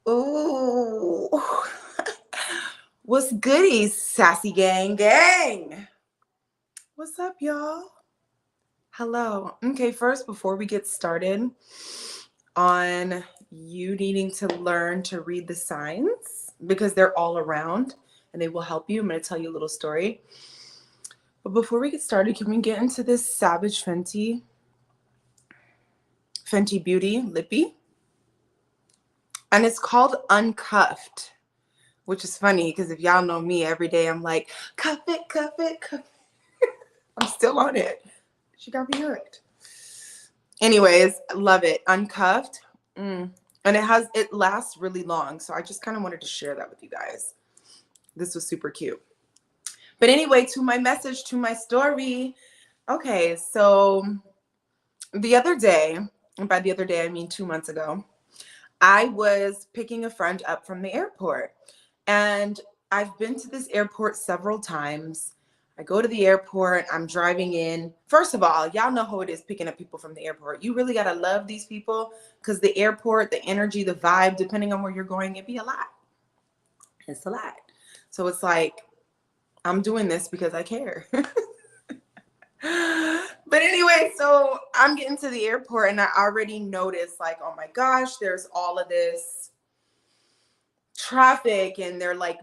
Ooh. What's goodies, sassy gang? What's up, y'all? Hello. Okay, first, before we get started on you needing to learn to read the signs, because they're all around and they will help you, I'm going to tell you a little story. But before we get started, can we get into this Savage Fenty Beauty Lippy? And it's called Uncuffed, which is funny because if y'all know me, every day I'm like, cuff it, cuff it, cuff it. I'm still on it. She got me hooked. Anyways, love it. Uncuffed. And it lasts really long. So I just kind of wanted to share that with you guys. This was super cute. But anyway, to my message, to my story. Okay, so the other day, and by the other day I mean 2 months ago, I was picking a friend up from the airport. And I've been to this airport several times. I go to the airport, I'm driving in. First of all, y'all know how it is picking up people from the airport. You really got to love these people because the airport, the energy, the vibe, depending on where you're going, it'd be a lot. It's a lot. So it's like, I'm doing this because I care. But anyway, so I'm getting to the airport and I already noticed like, oh my gosh, there's all of this traffic and they're like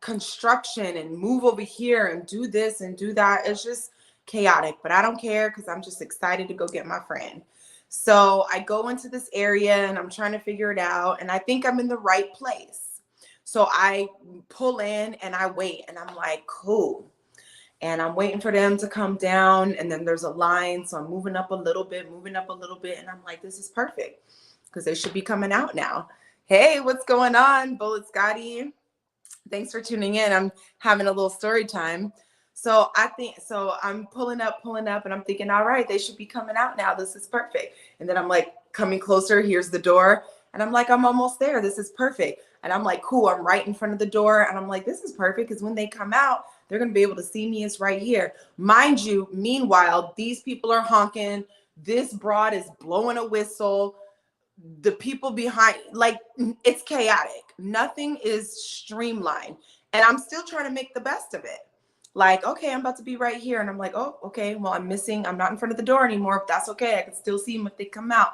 construction and move over here and do this and do that. It's just chaotic, but I don't care because I'm just excited to go get my friend. So I go into this area and I'm trying to figure it out and I think I'm in the right place. So I pull in and I wait and I'm like, cool. And I'm waiting for them to come down and then there's a line. So I'm moving up a little bit. And I'm like, this is perfect because they should be coming out now. Hey, what's going on, Bullet Scotty? Thanks for tuning in. I'm having a little story time. So I'm pulling up, and I'm thinking, all right, they should be coming out now. This is perfect. And then I'm like coming closer. Here's the door. And I'm like, I'm almost there. This is perfect. And I'm like, cool. I'm right in front of the door. And I'm like, this is perfect because when they come out, they're going to be able to see me. It's right here. Mind you, meanwhile, these people are honking. This broad is blowing a whistle. The people behind, like, it's chaotic. Nothing is streamlined. And I'm still trying to make the best of it. Like, okay, I'm about to be right here. And I'm like, oh, okay, well, I'm not in front of the door anymore. But that's okay. I can still see them if they come out.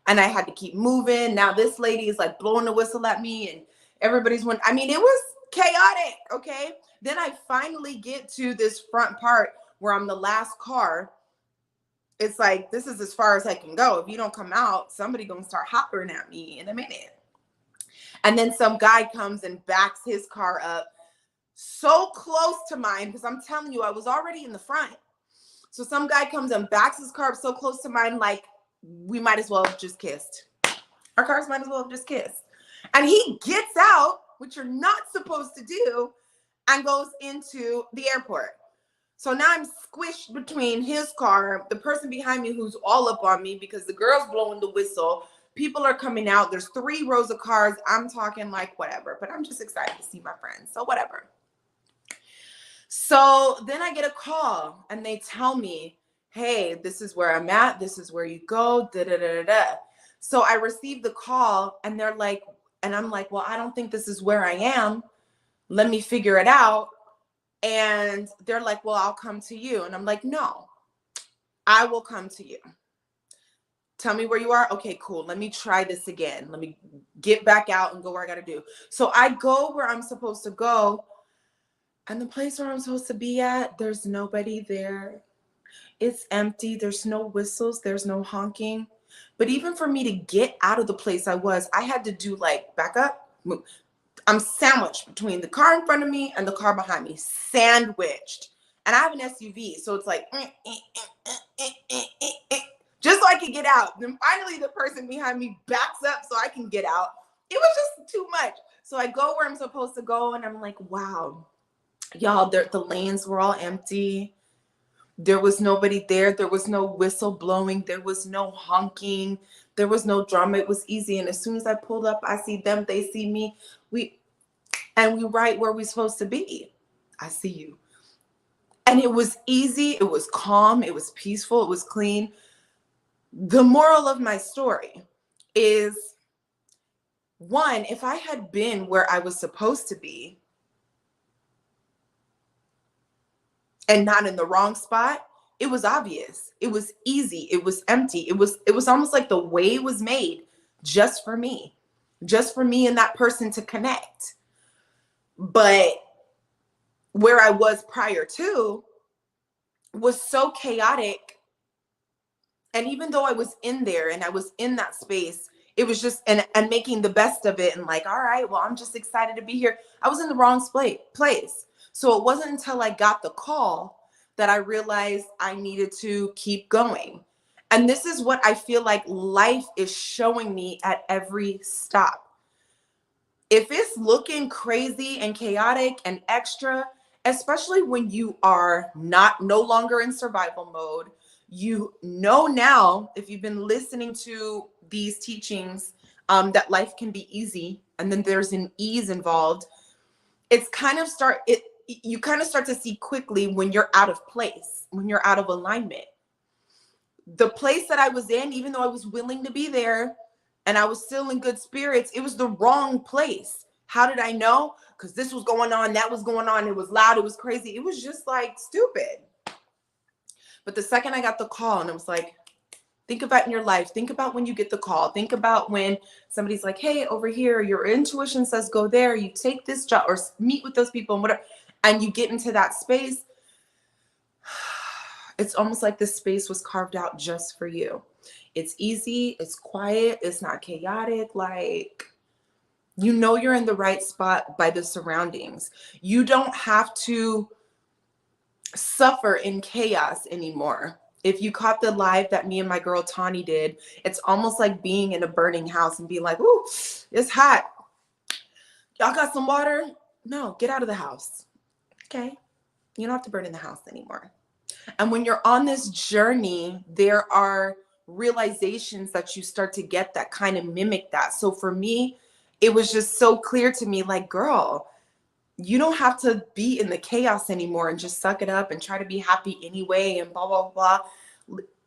And I had to keep moving. Now this lady is like blowing the whistle at me and everybody's I mean, it was chaotic. Okay. Then I finally get to this front part where I'm the last car. It's like, this is as far as I can go. If you don't come out, somebody gonna start hollering at me in a minute. And then some guy comes and backs his car up so close to mine, because I'm telling you, I was already in the front. So some guy comes and backs his car up so close to mine, like we might as well have just kissed. Our cars might as well have just kissed. And he gets out, which you're not supposed to do, and goes into the airport. So now I'm squished between his car, the person behind me who's all up on me because the girl's blowing the whistle. People are coming out. There's 3 rows of cars. I'm talking like whatever, but I'm just excited to see my friends. So whatever. So then I get a call and they tell me, hey, this is where I'm at. This is where you go. Da, da, da, da, da. So I received the call and they're like, and I'm like, well, I don't think this is where I am. Let me figure it out. And they're like, well, I'll come to you. And I'm like, no, I will come to you. Tell me where you are. Okay, cool. Let me try this again. Let me get back out and go where I got to do. So I go where I'm supposed to go. And the place where I'm supposed to be at, there's nobody there. It's empty. There's no whistles. There's no honking. But even for me to get out of the place I had to do like back up, move. I'm sandwiched between the car in front of me and the car behind me, sandwiched. And I have an SUV, so it's like, just so I can get out. Then finally the person behind me backs up so I can get out. It was just too much. So I go where I'm supposed to go and I'm like, wow, y'all, the lanes were all empty. There was nobody there. There was no whistle blowing. There was no honking. There was no drama. It was easy. And as soon as I pulled up, I see them, they see me. We right where we're supposed to be. I see you. And it was easy. It was calm. It was peaceful. It was clean. The moral of my story is one, if I had been where I was supposed to be and not in the wrong spot, it was obvious. It was easy. It was empty. It was almost like the way was made just for me. Just for me and that person to connect. But where I was prior to was so chaotic. And even though I was in there and I was in that space, it was just and making the best of it and like, all right, well, I'm just excited to be here. I was in the wrong place. So it wasn't until I got the call that I realized I needed to keep going. And this is what I feel like life is showing me at every stop. If it's looking crazy and chaotic and extra, especially when you are no longer in survival mode, you know now, if you've been listening to these teachings, that life can be easy, and then there's an ease involved. You kind of start to see quickly when you're out of place, when you're out of alignment. The place that I was in, even though I was willing to be there and I was still in good spirits, it was the wrong place. How did I know? Because this was going on, that was going on. It was loud, it was crazy. It was just like stupid. But the second I got the call, and it was like, think about in your life, think about when you get the call, think about when somebody's like, hey, over here, your intuition says go there, you take this job or meet with those people and whatever, and you get into that space. It's almost like this space was carved out just for you. It's easy, it's quiet, it's not chaotic. Like, you know, you're in the right spot by the surroundings. You don't have to suffer in chaos anymore. If you caught the live that me and my girl Tawny did, it's almost like being in a burning house and be like, ooh, it's hot. Y'all got some water? No, get out of the house. Okay. You don't have to burn in the house anymore. And when you're on this journey, there are realizations that you start to get that kind of mimic that. So for me, it was just so clear to me, like, girl, you don't have to be in the chaos anymore and just suck it up and try to be happy anyway and blah, blah, blah.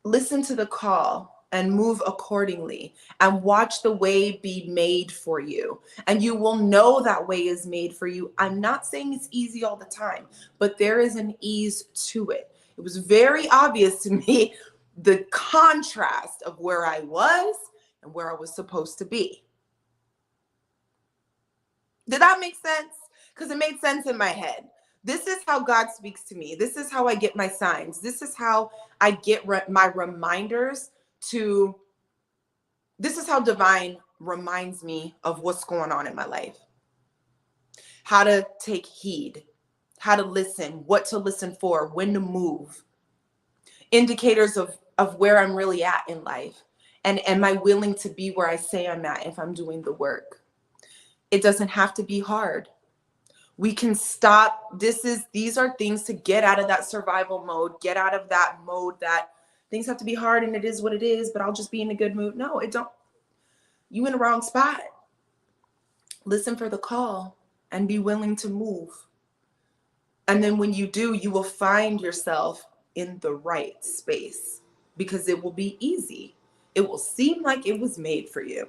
Listen to the call and move accordingly and watch the way be made for you. And you will know that way is made for you. I'm not saying it's easy all the time, but there is an ease to it. It was very obvious to me, the contrast of where I was and where I was supposed to be. Did that make sense? Because it made sense in my head. This is how God speaks to me. This is how I get my signs. This is how I get my reminders to, this is how divine reminds me of what's going on in my life. How to take heed, how to listen, what to listen for, when to move. Indicators of where I'm really at in life. And am I willing to be where I say I'm at if I'm doing the work? It doesn't have to be hard. We can stop. These are things to get out of that survival mode, get out of that mode that things have to be hard and it is what it is, but I'll just be in a good mood. No, it don't. You in the wrong spot. Listen for the call and be willing to move. And then when you do, you will find yourself in the right space because it will be easy. It will seem like it was made for you.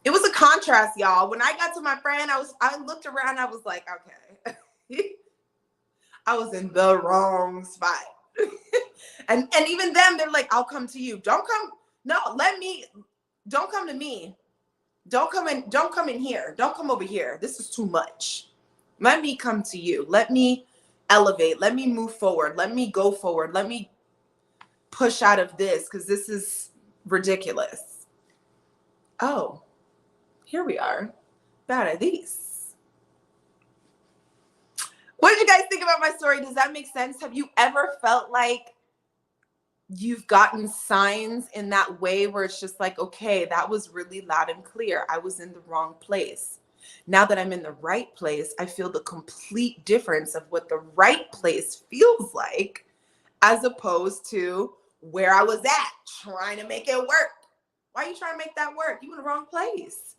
It was a contrast, y'all. When I got to my friend, I looked around, I was like, okay, I was in the wrong spot. and even them, they're like, I'll come to you. Don't come to me. Don't come in here. Don't come over here. This is too much. Let me come to you. Let me elevate. Let me move forward. Let me go forward. Let me push out of this because this is ridiculous. Oh. Here we are, bad at these. What did you guys think about my story? Does that make sense? Have you ever felt like you've gotten signs in that way where it's just like, okay, that was really loud and clear. I was in the wrong place. Now that I'm in the right place, I feel the complete difference of what the right place feels like as opposed to where I was at trying to make it work. Why are you trying to make that work? You in the wrong place.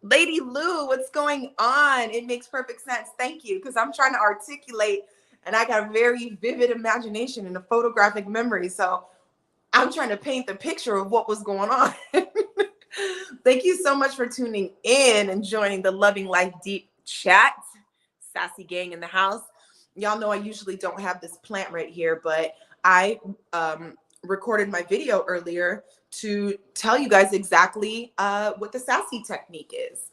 Lady Lou, what's going on? It makes perfect sense. Thank you. Because I'm trying to articulate and I got a very vivid imagination and a photographic memory. So I'm trying to paint the picture of what was going on. Thank you so much for tuning in and joining the Loving Life Deep chat. Sassy gang in the house. Y'all know I usually don't have this plant right here, but I recorded my video earlier to tell you guys exactly what the sassy technique is.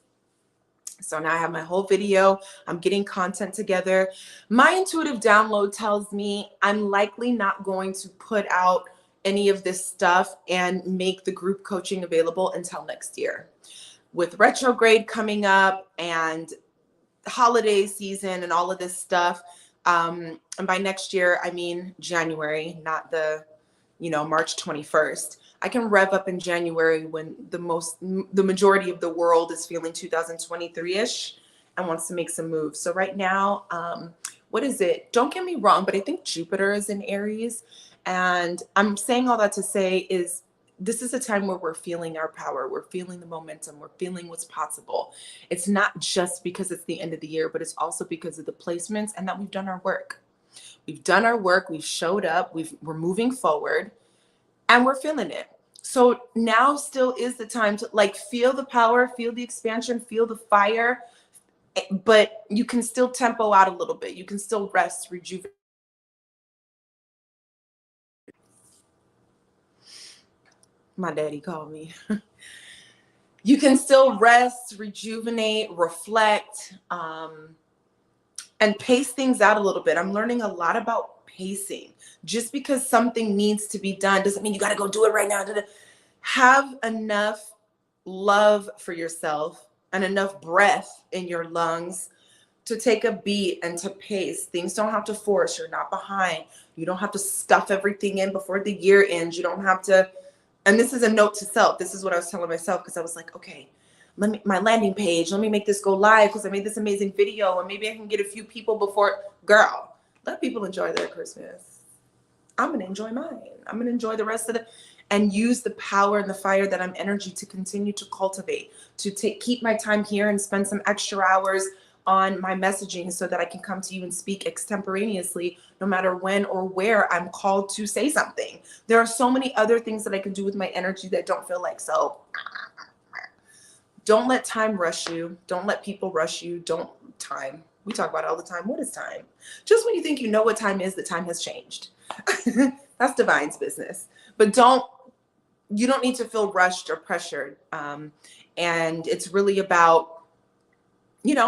So now I have my whole video. I'm getting content together. My intuitive download tells me I'm likely not going to put out any of this stuff and make the group coaching available until next year. With retrograde coming up and holiday season and all of this stuff, and by next year, I mean January, not the, March 21st. I can rev up in January when the majority of the world is feeling 2023-ish and wants to make some moves. So right now, what is it? Don't get me wrong, but I think Jupiter is in Aries. And I'm saying all that to say is this is a time where we're feeling our power. We're feeling the momentum. We're feeling what's possible. It's not just because it's the end of the year, but it's also because of the placements and that we've done our work. We've done our work. We've showed up. We're moving forward and we're feeling it. So now still is the time to feel the power, feel the expansion, feel the fire, but you can still tempo out a little bit. You can still rest, rejuvenate. My daddy called me. You can still rest, rejuvenate, reflect, and pace things out a little bit. I'm learning a lot about pacing. Just because something needs to be done doesn't mean you got to go do it right now. Have enough love for yourself and enough breath in your lungs to take a beat and to pace. Things don't have to force. You're not behind. You don't have to stuff everything in before the year ends. You don't have to. And this is a note to self. This is what I was telling myself because I was like, okay, my landing page, let me make this go live because I made this amazing video and maybe I can get a few people before. Girl, let people enjoy their Christmas. I'm going to enjoy mine. I'm going to enjoy the rest of it and use the power and the fire that I'm energy to continue to cultivate, to keep my time here and spend some extra hours on my messaging so that I can come to you and speak extemporaneously, no matter when or where I'm called to say something. There are so many other things that I can do with my energy that don't feel like so. Don't let time rush you. Don't let people rush you. Time. We talk about it all the time. What is time? Just when you think you know what time is, the time has changed. That's divine's business. But you don't need to feel rushed or pressured. And it's really about,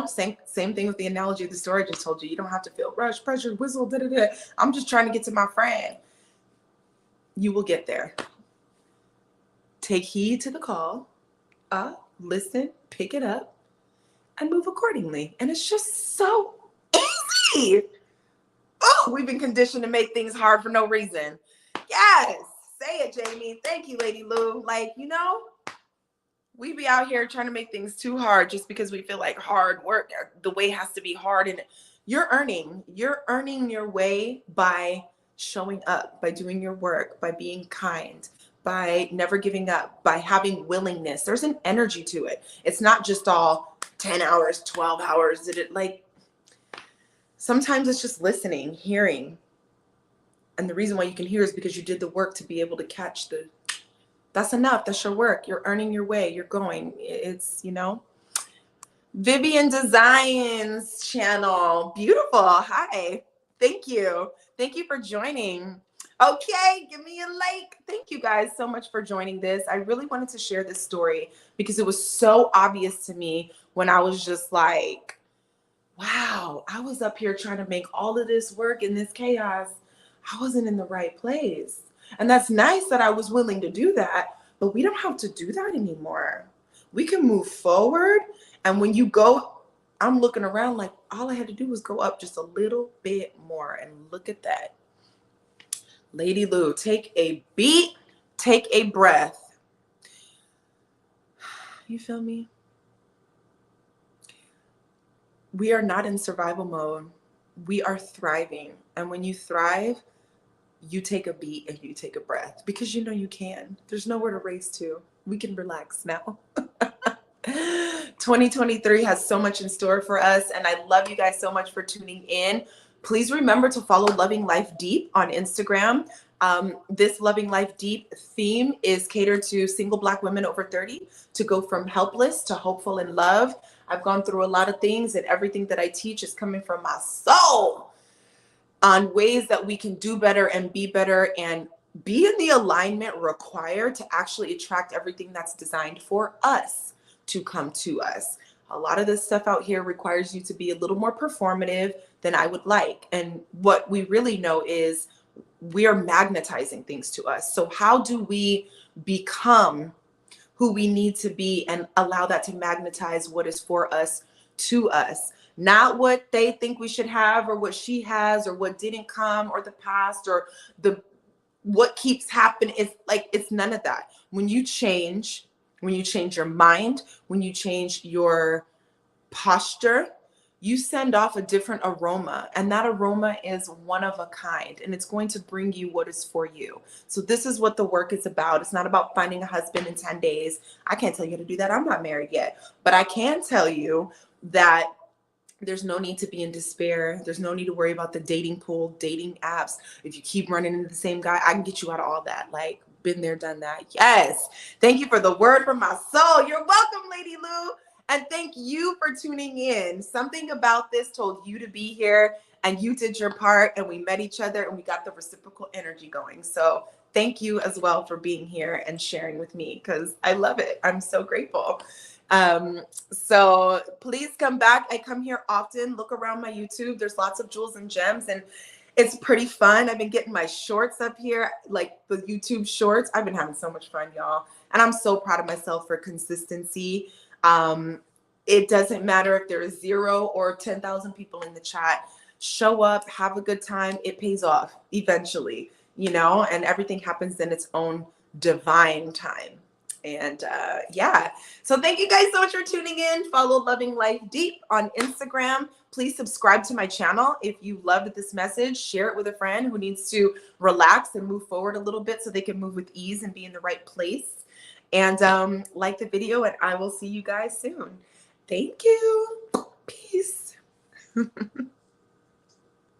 same thing with the analogy of the story I just told you. You don't have to feel rushed, pressured, whistle, da-da-da. I'm just trying to get to my friend. You will get there. Take heed to the call. Listen, pick it up, and move accordingly. And it's just so easy. Oh, we've been conditioned to make things hard for no reason. Yes. Say it, Jamie. Thank you, Lady Lou. We be out here trying to make things too hard just because we feel like hard work, the way has to be hard. And you're earning your way by showing up, by doing your work, by being kind, by never giving up, by having willingness. There's an energy to it. It's not just all 10 hours, 12 hours. Sometimes it's just listening, hearing. And the reason why you can hear is because you did the work to be able to catch that's enough. That's your work. You're earning your way. You're going. It's, Vivian Designs channel. Beautiful. Hi. Thank you. Thank you for joining. Okay. Give me a like. Thank you guys so much for joining this. I really wanted to share this story because it was so obvious to me when I was just like, wow, I was up here trying to make all of this work in this chaos. I wasn't in the right place. And that's nice that I was willing to do that, but we don't have to do that anymore. We can move forward. And when you go, I'm looking around like all I had to do was go up just a little bit more. And look at that. Lady Lou, take a beat, take a breath. You feel me? We are not in survival mode. We are thriving. And when you thrive, you take a beat and you take a breath because you can. There's nowhere to race to. We can relax now. 2023 has so much in store for us, and I love you guys so much for tuning in. Please remember to follow Loving Life Deep on Instagram. This Loving Life Deep theme is catered to single Black women over 30 to go from helpless to hopeful in love. I've gone through a lot of things, and everything that I teach is coming from my soul on ways that we can do better and be in the alignment required to actually attract everything that's designed for us to come to us. A lot of this stuff out here requires you to be a little more performative than I would like. And what we really know is we are magnetizing things to us. So how do we become who we need to be and allow that to magnetize what is for us to us? Not what they think we should have or what she has or what didn't come or the past or the what keeps happening. It's like, it's none of that. When you change your mind, when you change your posture, you send off a different aroma, and that aroma is one of a kind, and it's going to bring you what is for you. So this is what the work is about. It's not about finding a husband in 10 days. I can't tell you how to do that. I'm not married yet, but I can tell you that there's no need to be in despair. There's no need to worry about the dating pool, dating apps. If you keep running into the same guy, I can get you out of all that. Like, been there, done that. Yes. Thank you for the word from my soul. You're welcome, Lady Lou. And thank you for tuning in. Something about this told you to be here, and you did your part, and we met each other, and we got the reciprocal energy going. So thank you as well for being here and sharing with me, because I love it. I'm so grateful. So please come back. I come here often. Look around my YouTube. There's lots of jewels and gems, and it's pretty fun. I've been getting my shorts up here, like the YouTube shorts. I've been having so much fun, y'all. And I'm so proud of myself for consistency. It doesn't matter if there is 0 or 10,000 people in the chat. Show up, have a good time. It pays off eventually, and everything happens in its own divine time. And yeah, so thank you guys so much for tuning in. Follow Loving Life Deep on Instagram. Please subscribe to my channel. If you loved this message, share it with a friend who needs to relax and move forward a little bit so they can move with ease and be in the right place. And like the video, and I will see you guys soon. Thank you. Peace.